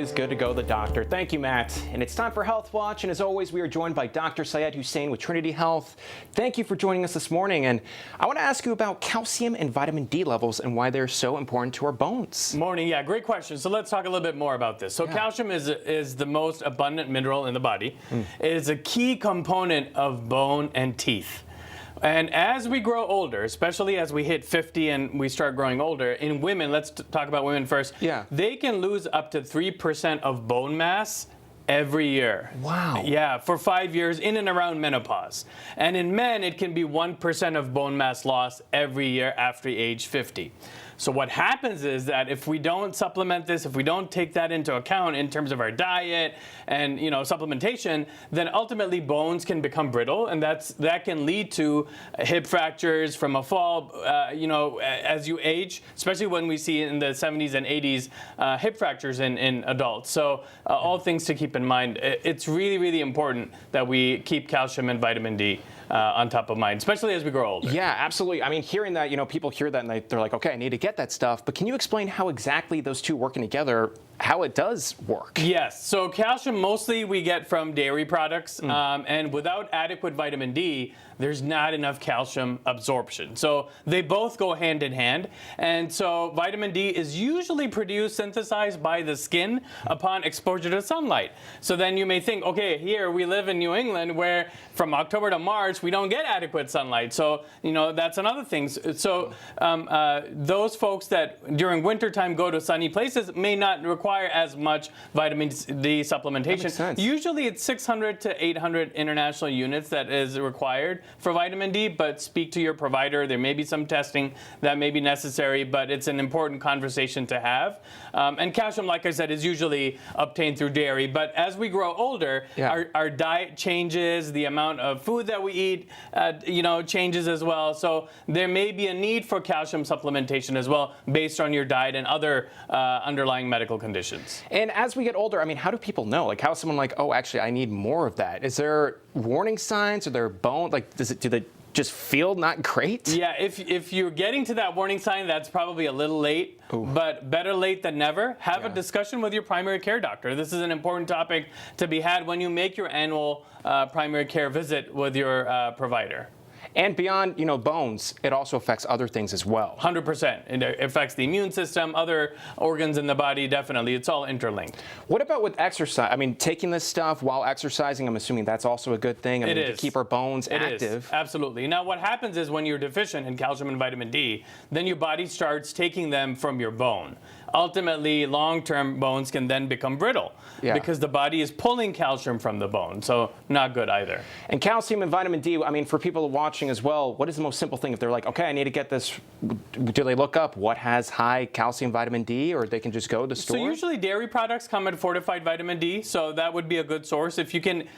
It's good to go to the doctor. Thank you, Matt. And it's time for Health Watch. And as always, we are joined by Dr. Syed Hussain with Trinity Health. Thank you for joining us this morning. And I want to ask you about calcium and vitamin D levels and why they're so important to our bones. Morning. Yeah, great question. So let's talk a little bit more about this. So calcium is the most abundant mineral in the body. It is a key component of bone and teeth. And as we grow older, especially as we hit 50 and we start growing older, in women, let's talk about women first. Yeah. They can lose up to 3% of bone mass every year. Wow. Yeah, for 5 years in and around menopause. And in men, it can be 1% of bone mass loss every year after age 50. So what happens is that if we don't supplement this, if we don't take that into account in terms of our diet and supplementation, then ultimately bones can become brittle, and that can lead to hip fractures from a fall. As you age, especially when we see in the 70s and 80s hip fractures in adults. So all things to keep in mind. It's really, really important that we keep calcium and vitamin D on top of mind, especially as we grow older. Yeah, absolutely. I mean, hearing that, people hear that and they're like, okay, I need to get that stuff. But can you explain how exactly those two working together, how it does work? Yes. So calcium mostly we get from dairy products, and without adequate vitamin D, there's not enough calcium absorption. So they both go hand in hand. And so vitamin D is usually synthesized by the skin upon exposure to sunlight. So then you may think, okay, here we live in New England where from October to March, we don't get adequate sunlight. So, that's another thing. So those folks that during wintertime go to sunny places may not require as much vitamin D supplementation. That makes sense. Usually it's 600 to 800 international units that is required for vitamin D, but speak to your provider. There may be some testing that may be necessary, but it's an important conversation to have. And calcium, like I said, is usually obtained through dairy. But as we grow older, our diet changes, the amount of food that we eat, changes as well. So there may be a need for calcium supplementation as well, based on your diet and other underlying medical conditions. And as we get older, I mean, how do people know? Like, how is someone like, oh, actually, I need more of that? Is there warning signs? Are there bone? Like, do they just feel not great? Yeah, if you're getting to that warning sign, that's probably a little late. Ooh. But better late than never. Have a discussion with your primary care doctor. This is an important topic to be had when you make your annual primary care visit with your provider. And beyond, bones, it also affects other things as well. 100%. It affects the immune system, other organs in the body, definitely. It's all interlinked. What about with exercise? I mean, taking this stuff while exercising, I'm assuming that's also a good thing. To keep our bones active. It is, absolutely. Now, what happens is when you're deficient in calcium and vitamin D, then your body starts taking them from your bone. Ultimately, long-term bones can then become brittle because the body is pulling calcium from the bone. So not good either. And calcium and vitamin D, I mean, for people watching as well, what is the most simple thing? If they're like, okay, I need to get this, do they look up what has high calcium, vitamin D, or they can just go to the store? So usually dairy products come in fortified vitamin D, so that would be a good source. If you can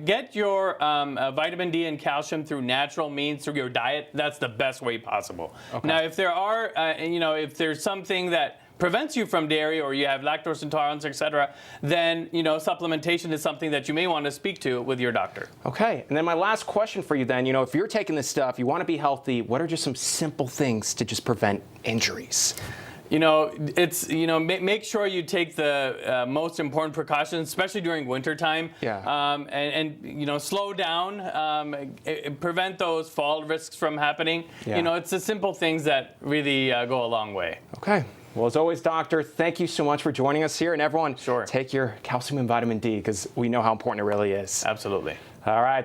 get your vitamin D and calcium through natural means, through your diet, that's the best way possible. Okay. Now, if there are, if there's something that prevents you from dairy or you have lactose intolerance, etc., then supplementation is something that you may want to speak to with your doctor. Okay. And then my last question for you then, if you're taking this stuff, you want to be healthy, what are just some simple things to just prevent injuries? Make sure you take the most important precautions, especially during wintertime. Yeah. And slow down, prevent those fall risks from happening. Yeah. It's the simple things that really go a long way. Okay. Well, as always, Doctor, thank you so much for joining us here. And everyone, Sure. Take your calcium and vitamin D because we know how important it really is. Absolutely. All right.